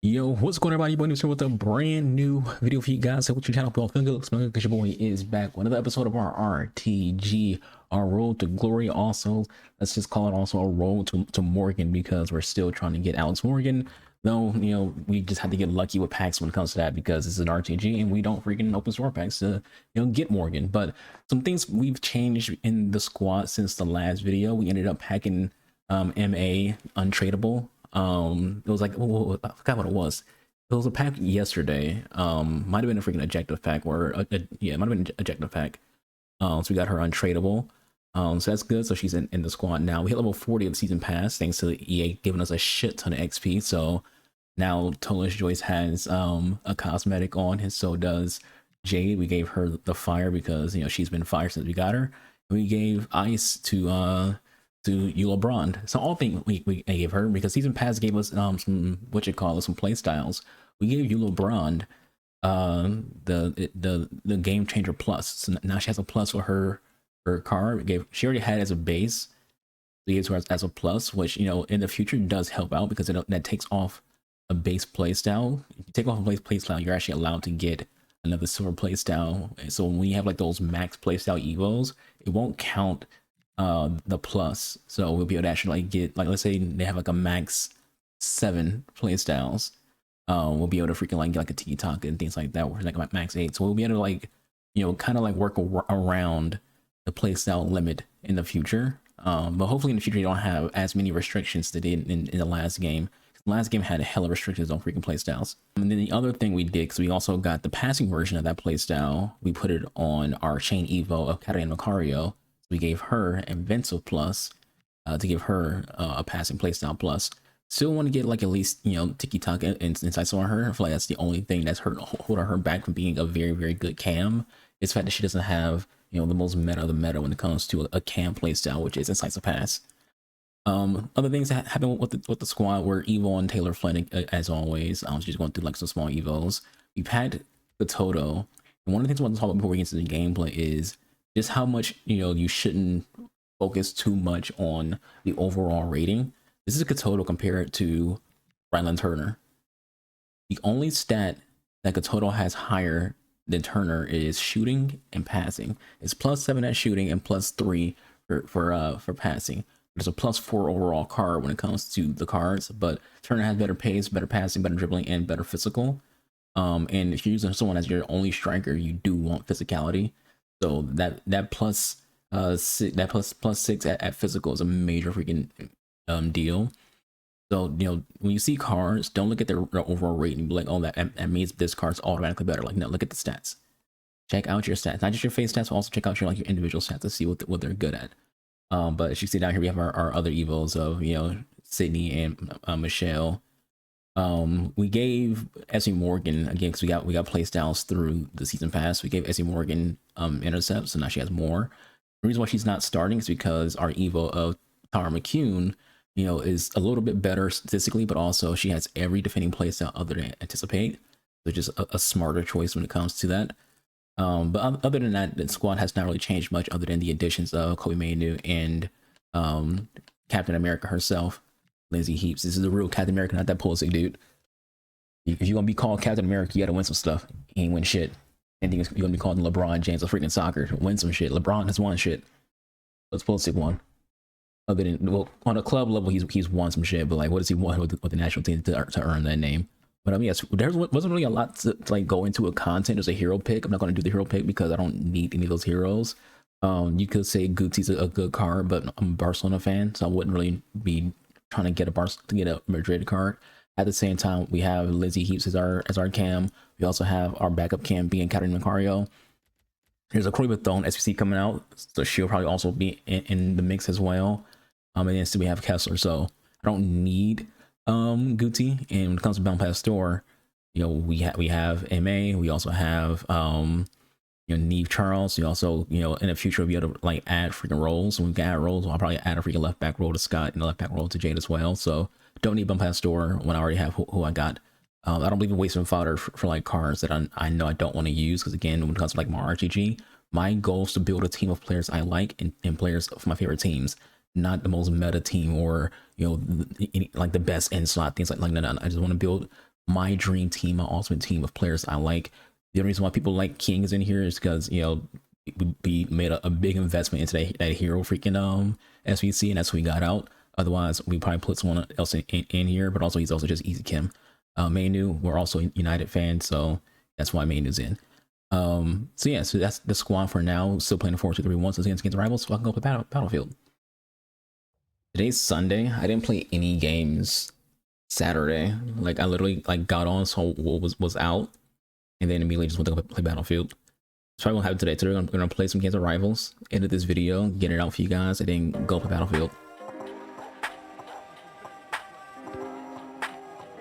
Yo, what's going on, everybody? Boy News here with a brand new video for you guys. So, what your channel, feeling good, looks good, because your boy is back with another episode of our RTG, our road to glory. Also, let's just call it also a road to Morgan, because we're still trying to get Alex Morgan. Though, we just had to get lucky with packs when it comes to that, because it's an RTG and we don't freaking open store packs to, get Morgan. But some things we've changed in the squad since the last video. We ended up packing MA untradeable. It was like, oh, I forgot what it was. It was a pack yesterday. Might have been a freaking ejective pack, or yeah, it might have been an ejective pack. So we got her untradeable. So that's good. So she's in the squad now. We hit level 40 of the season pass, thanks to the EA giving us a shit ton of XP. So now Tolish Joyce has a cosmetic on, and so does Jade. We gave her the fire because she's been fire since we got her. We gave ice to Eula Brand. So all things we gave her, because season pass gave us some some play styles. We gave Eula Brand the game changer plus. So now she has a plus for her card. She already had it as a base. We gave her as a plus, which in the future does help out, because that takes off a base play style. If you take off a base play style, you're actually allowed to get another silver play style. So when you have like those max play style evos, it won't count the plus. So we'll be able to actually get, like, let's say they have like a max 7 play styles. We'll be able to freaking like get like a TikTok and things like that, where like max 8. So we'll be able to like kind of like work around the play style limit in the future. But hopefully in the future you don't have as many restrictions that did in the last game. The last game had a hell of restrictions on freaking playstyles. And then the other thing we did, because we also got the passing version of that playstyle, we put it on our chain evo of Katarina Macario. We gave her Invincible plus to give her a passing playstyle plus. Still want to get like at least Tiki-Taka insights on her. I feel like that's the only thing that's holding her back from being a very, very good cam. It's the fact that she doesn't have the most meta of the meta when it comes to a cam playstyle, which is Insights of Pass. Other things that happened with the squad were Evo and Taylor Flynn, as always. I was just going through like some small evos. We had the Toto, and one of the things I want to talk about before we get into the gameplay is just how much you shouldn't focus too much on the overall rating. This is a Katoto compared to Ryland Turner. The only stat that Katoto has higher than Turner is shooting and passing. It's +7 at shooting and +3 for passing. There's a +4 overall card when it comes to the cards, but Turner has better pace, better passing, better dribbling, and better physical. And if you're using someone as your only striker, you do want physicality. So that plus 6 at physical is a major freaking deal. So when you see cards, don't look at their overall rating, be like, oh, that means this card's automatically better. Like, no, look at the stats. Check out your stats, not just your face stats, but also check out your individual stats to see what they're good at. But as you see down here, we have our other evos of Sydney and Michelle. We gave Essie Morgan, again, because we got play styles through the season pass. We gave Essie Morgan intercepts, so now she has more. The reason why she's not starting is because our evo of Tara McCune is a little bit better statistically, but also she has every defending play style other than Anticipate, so just a smarter choice when it comes to that. But other than that, the squad has not really changed much, other than the additions of Kobe Mainu and Captain America herself, Lindsey Heaps. This is the real Captain America, not that pussy dude. If you're gonna be called Captain America, you gotta win some stuff. He ain't win shit. And you're gonna be called LeBron James of freaking soccer. Win some shit. LeBron has won shit. Let's pull one. Other than, well, on a club level, he's won some shit, but like, what does he want with the national team to earn that name? But yes, there wasn't really a lot to like go into a content. There's a hero pick. I'm not going to do the hero pick because I don't need any of those heroes. You could say Guti's a good card, but I'm a Barcelona fan, so I wouldn't really be trying to get a Madrid card. At the same time, we have Lindsey Heaps as our cam. We also have our backup cam being Katarina Macario. There's a Croy Thone SPC coming out, so she'll probably also be in the mix as well. And then still we have Kessler, so I don't need Guti. And when it comes to Bound Pastor, we have MA. We also have Neve Charles. We also in the future we'll be able to like add freaking roles. When we can add roles, I'll probably add a freaking left back role to Scott and a left back role to Jade as well. So don't need Bump Pastor when I already have who I got. I don't believe in wasting fodder for like cards that I know I don't want to use, because again, when it comes to like my RTG, my goal is to build a team of players I like and players of my favorite teams, not the most meta team or like the best end slot things like no. I just want to build my dream team, my ultimate team of players I like. The only reason why people like Kings in here is because, you know, we made a big investment into that hero freaking SVC, and that's who we got out. Otherwise, we probably put someone else in here, but also he's also just easy Kim. Mainu, we're also United fans, so that's why Mainu's in. So yeah, so that's the squad for now. Still playing 4-2-3-1, so against rivals, so I can go to Battlefield. Today's Sunday. I didn't play any games Saturday. Like I literally like got on, so what was out, and then immediately just went to go play Battlefield. So I won't have it today. Today I'm gonna play some games of rivals, edit this video, get it out for you guys, and then go play Battlefield.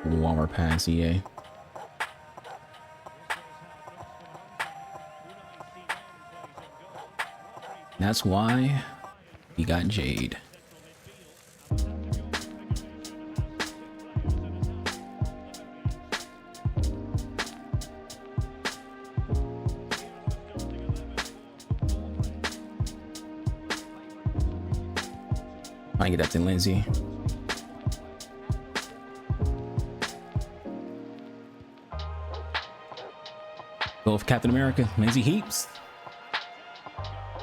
Walmart pass, EA. That's why we got Jade. I get that to Lindsey. Go with Captain America, Lindsey Heaps.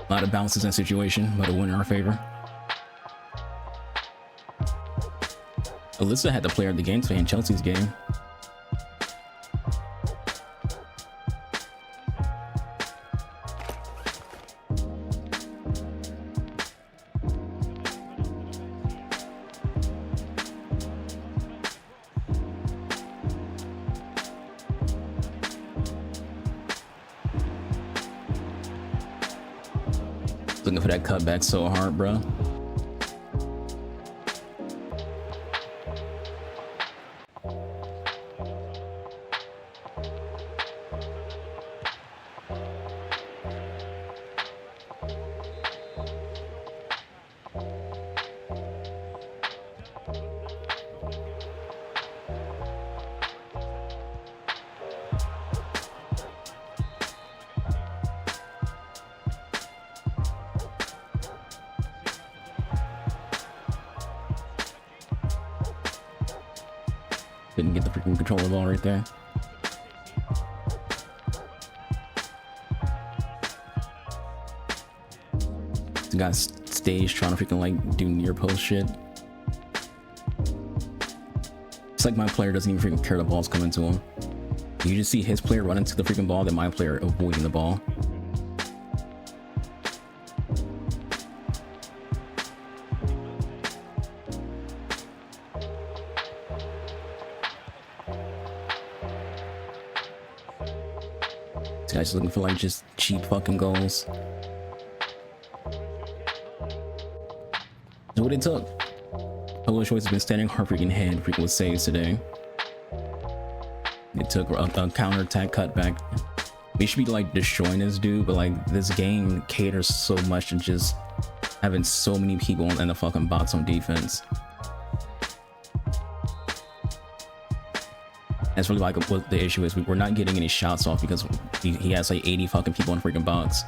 A lot of bounces in situation, but a win in our favor. Alyssa had the player of the game today in Chelsea's game. Looking for that cutback so hard, bro. Didn't get the freaking controller ball right there. The guy's stage trying to freaking like do near post shit. It's like my player doesn't even freaking care the ball's coming to him. You just see his player running to the freaking ball, then my player avoiding the ball. This guy's looking for like just cheap fucking goals. That's what it took. Polish Choice has been standing her freaking head freaking with saves today. It took a counter attack cutback. We should be like destroying this dude, but like this game caters so much to just having so many people and the fucking bots on defense. That's really like what the issue is. We're not getting any shots off because he has like 80 fucking people in the freaking box.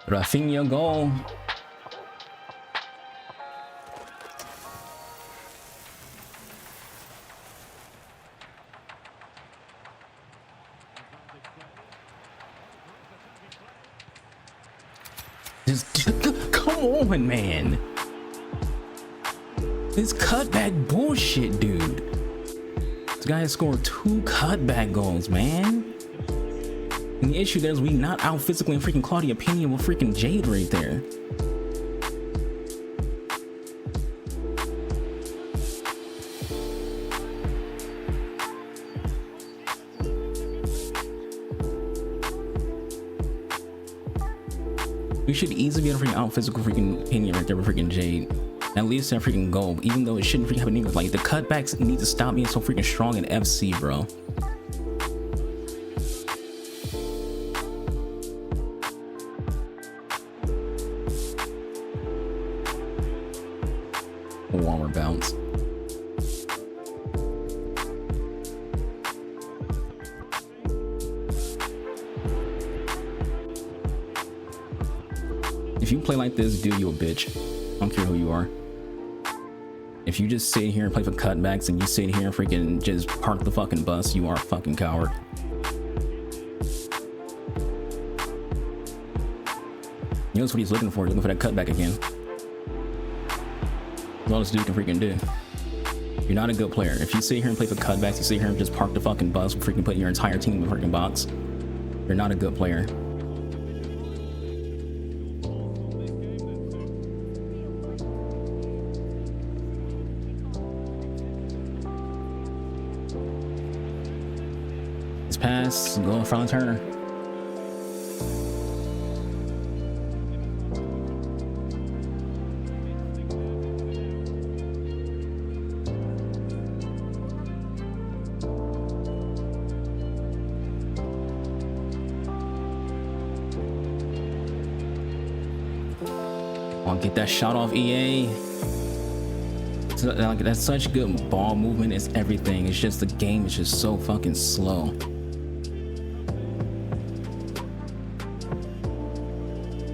Rafinha goal. Just come on, man. This cutback bullshit, dude. This guy has scored 2 cutback goals, man. And the issue there is we not out physically and freaking Claudia Pena with freaking Jade right there. We should easily be able to freaking out physical freaking Pena right there with freaking Jade. At least that freaking goal, even though it shouldn't freaking happen either. Like the cutbacks need to stop being so freaking strong in FC, bro. Warmer bounce. If you play like this, dude, you a bitch. I don't care who you are. If you just sit here and play for cutbacks and you sit here and freaking just park the fucking bus, you are a fucking coward. You know what he's looking for? He's looking for that cutback again. That's all this dude can freaking do. You're not a good player. If you sit here and play for cutbacks, you sit here and just park the fucking bus, freaking put your entire team in the freaking box, you're not a good player. This pass, go in front of Turner. Get that shot off, EA. Like, that's such good ball movement. It's everything. It's just the game is just so fucking slow.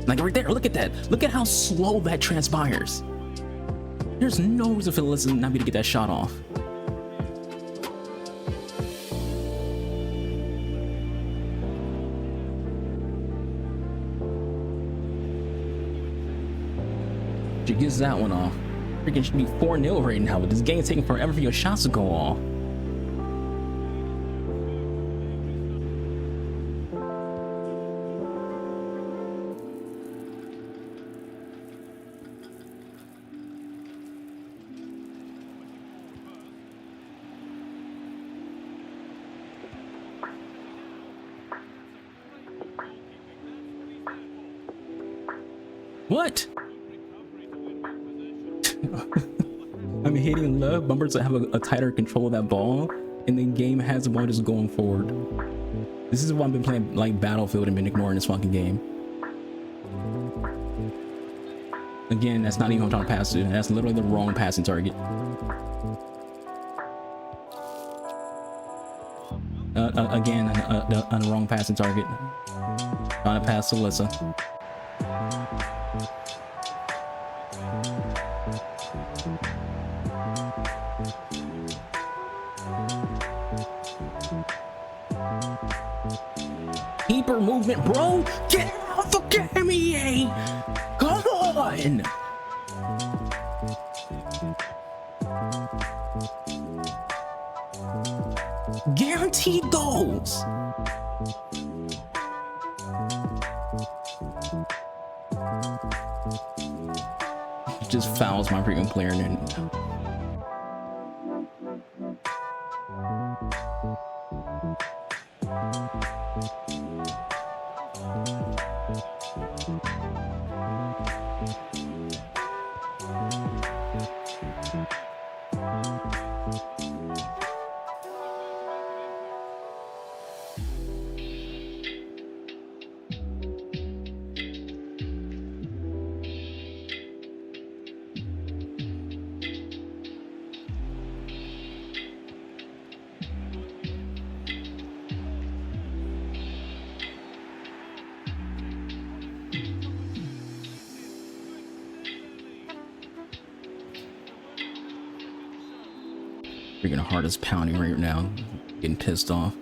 Like right there, look at that. Look at how slow that transpires. There's no reason for Alyssa not be to get that shot off. She gets that one off. Freaking should be 4-0 right now, but this game's taking forever for your shots to go off. What? I'm hating love bumpers that have a tighter control of that ball, and the game has the ball just going forward. This is why I've been playing like Battlefield and been ignoring this fucking game. Again, that's not even what I'm trying to pass to. That's literally the wrong passing target. Again, on the wrong passing target. Trying to pass to Alyssa. Keeper movement, bro. Get out the game, EA. Come on. Guaranteed goals. Just fouls my freaking player and freaking heart is pounding right now, getting pissed off.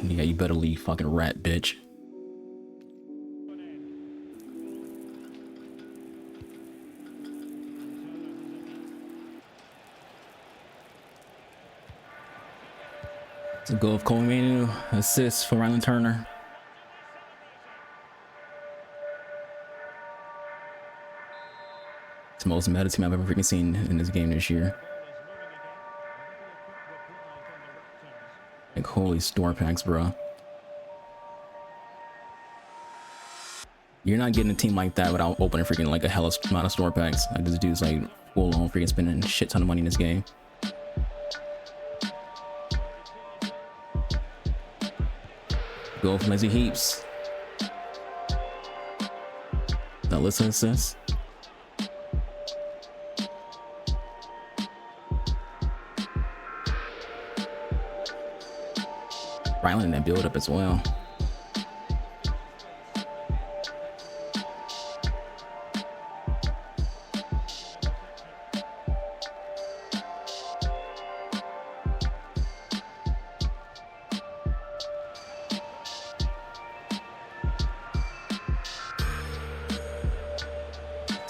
Yeah, you better leave, fucking rat bitch. It's a goal of Cole Manu, assist for Rylan Turner. It's the most meta team I've ever freaking seen in this game this year. Like, holy store packs, bro. You're not getting a team like that without opening freaking like a hella amount of store packs. Like, this dude's like full on freaking spending a shit ton of money in this game. Go for Lindsey Heaps. Now listen to this. Rylan in that build up as well.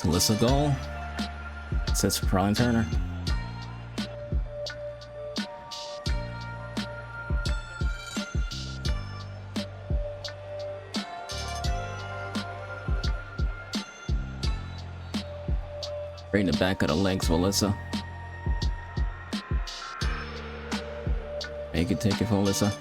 Melissa goal. Sets for Brian Turner. Right in the back of the legs, Melissa. Make it, take it for Melissa.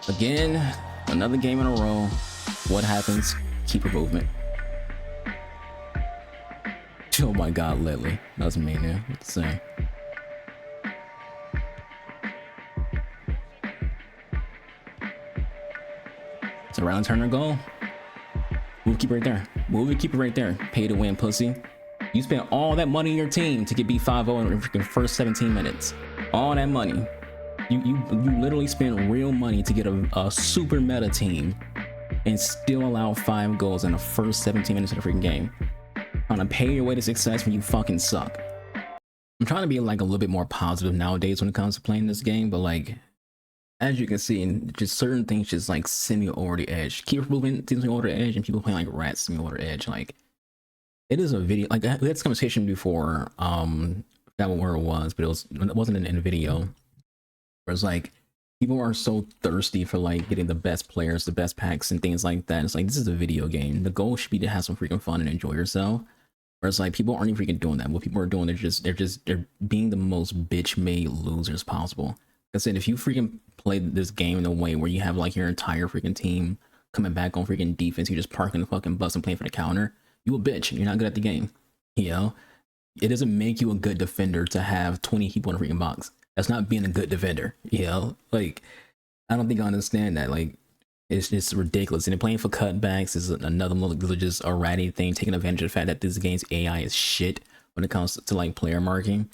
Again, another game in a row. What happens? Keeper movement. Oh my god, Lily. That's me, yeah. What to say? It's a round turner goal. Move keeper right there. Move keeper right there. Pay to win, pussy. You spent all that money in your team to get beat 5-0 in the freaking first 17 minutes. All that money. You literally spent real money to get a super meta team and still allow 5 goals in the first 17 minutes of the freaking game. Trying to pay your way to success when you fucking suck. I'm trying to be like a little bit more positive nowadays when it comes to playing this game, but like, as you can see, just certain things just like send me over the edge. Keep moving, send me over the edge, and people playing like rats send me over the edge. Like, it is a video. Like, we had this conversation before. That where it was, but it wasn't in a video. Where it's like people are so thirsty for like getting the best players, the best packs, and things like that. It's like, this is a video game. The goal should be to have some freaking fun and enjoy yourself. Whereas like people aren't even freaking doing that. What people are doing, they're being the most bitch-made losers possible. Like I said, if you freaking play this game in a way where you have like your entire freaking team coming back on freaking defense, you just parking the fucking bus and playing for the counter, you a bitch. You're not good at the game. You know, it doesn't make you a good defender to have 20 people in a freaking box. That's not being a good defender. You know, like, I don't think I understand that. Like, it's just ridiculous. And then playing for cutbacks is another just a ratty thing, taking advantage of the fact that this game's AI is shit when it comes to like player marking.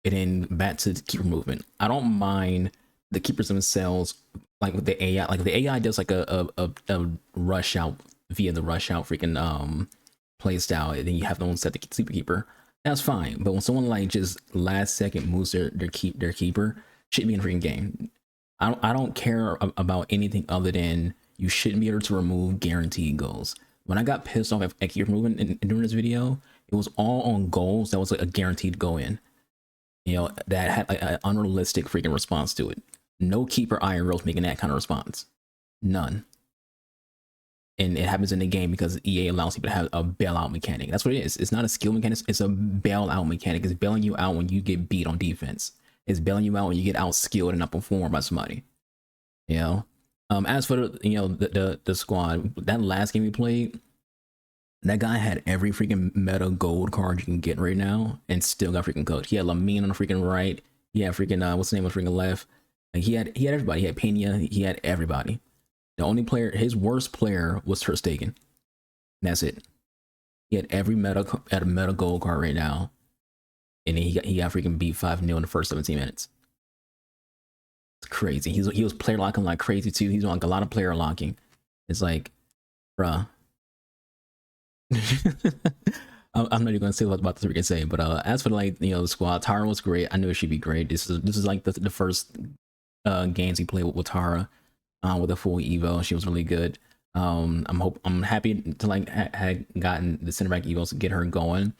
And then back to the keeper movement. I don't mind the keepers themselves, like with the AI. Like, if the AI does like a rush out via the rush out freaking play style, and then you have no one set the sleeper keeper, that's fine. But when someone like just last second moves their keeper, shouldn't be in a freaking game. I don't care about anything other than you shouldn't be able to remove guaranteed goals. When I got pissed off at keeper movement during this video, it was all on goals that was like a guaranteed go in. You know, that had like an unrealistic freaking response to it. No keeper IRL's making that kind of response. None. And it happens in the game because EA allows people to have a bailout mechanic. That's what it is. It's not a skill mechanic. It's a bailout mechanic. It's bailing you out when you get beat on defense. It's bailing you out when you get out skilled and outperformed by somebody. You know. As for the squad, that last game we played, that guy had every freaking meta gold card you can get right now, and still got freaking cooked. He had Lamine on the freaking right. He had freaking what's the name of freaking left. Like, he had everybody. He had Pena. He had everybody. The only player, his worst player, was Ter Stegen. That's it. He had every meta gold card right now. And then he got freaking beat 5-0 in the first 17 minutes. It's crazy. He was player locking like crazy too. He's on like a lot of player locking. It's like, bruh. I'm not even gonna say what about this we can say, but as for like the squad, Tara was great. I knew it should be great. This is like the first games he played with Tara with a full Evo. She was really good. I'm happy to like had gotten the center back Evos to get her going.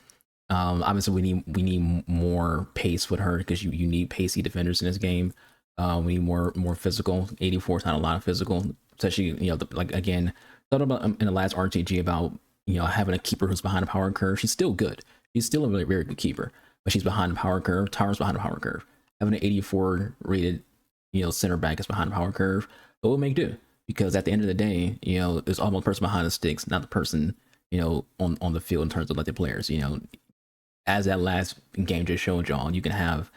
Obviously we need more pace with her because you need pacey defenders in this game. We need more physical. 84 is not a lot of physical, especially like again, thought about in the last RTG about having a keeper who's behind a power curve. She's still good. She's still a really very good keeper, but she's behind the power curve. Tara's behind the power curve. Having an 84 rated center back is behind the power curve, but we'll make do, because at the end of the day, it's almost the person behind the sticks, not the person on the field in terms of like the players. As that last game just showed y'all, you can have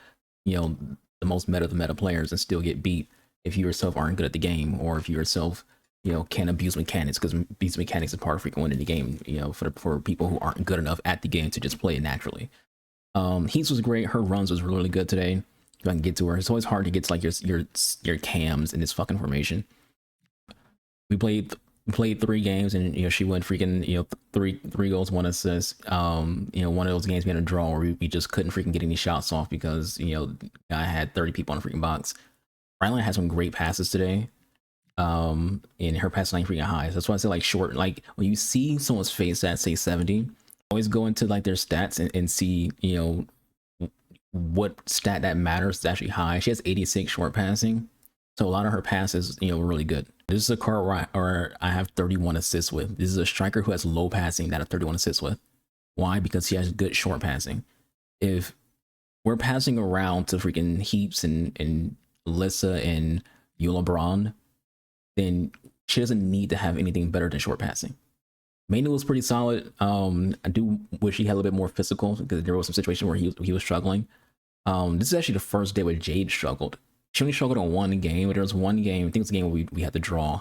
the most meta players and still get beat if you yourself aren't good at the game, or if you yourself can't abuse mechanics, because abuse mechanics is part of freaking winning the game, for people who aren't good enough at the game to just play it naturally. Heaps was great. Her runs was really good today. If I can get to her, it's always hard to get to like your cams in this fucking formation. We played played 3 games, and she went freaking three goals, 1 assist. One of those games being a draw where we just couldn't freaking get any shots off because I had 30 people on the freaking box. Rylan had some great passes today. And her pass line freaking high. So that's why I say like short. Like when you see someone's face at say 70, always go into like their stats and see what stat that matters is actually high. She has 86 short passing, so a lot of her passes really good. This is a card where I have 31 assists with. This is a striker who has low passing that I have 31 assists with. Why? Because she has good short passing. If we're passing around to freaking Heaps and Alyssa and LeBron, then she doesn't need to have anything better than short passing. Mainu was pretty solid. I do wish he had a little bit more physical because there was some situation where he was struggling. This is actually the first day where Jade struggled. She only struggled on 1 game, but there was 1 game, I think it's a game where we had to draw,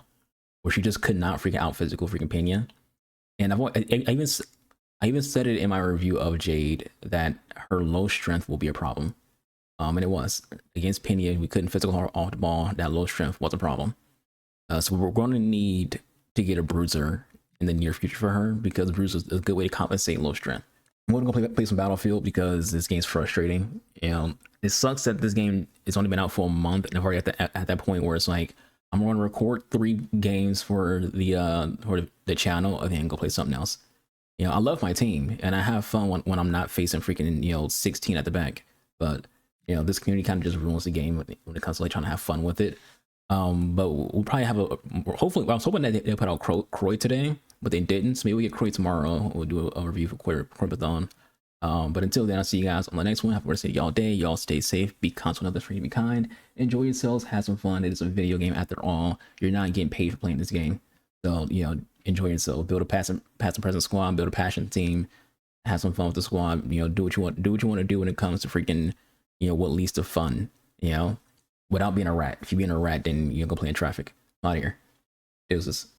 where she just could not freaking out physical freaking Pena. And I even said it in my review of Jade that her low strength will be a problem. And it was. Against Pena, we couldn't physical her off the ball. That low strength was a problem. So we're going to need to get a bruiser in the near future for her because bruiser is a good way to compensate low strength. I'm going to play some Battlefield because this game's frustrating. It sucks that this game has only been out for a month, and I've already at that point where it's like I'm going to record 3 games for the channel and then go play something else. I love my team and I have fun when I'm not facing freaking 16 at the back. But this community kind of just ruins the game when it comes to like trying to have fun with it. But we'll probably have hopefully I was hoping that they put out Croy today, but they didn't. So maybe we get Croy tomorrow. We'll do a review for Corpathon. But until then, I'll see you guys on the next one. Have a good y'all day. Y'all stay safe. Be constant, others free to be kind. Enjoy yourselves. Have some fun. It is a video game after all. You're not getting paid for playing this game. So enjoy yourself. Build a passive present squad. Build a passion team. Have some fun with the squad. Do what you want. Do what you want to do when it comes to freaking what leads to fun. Without being a rat. If you're being a rat, then you're gonna play in traffic. Out of here. Deuces.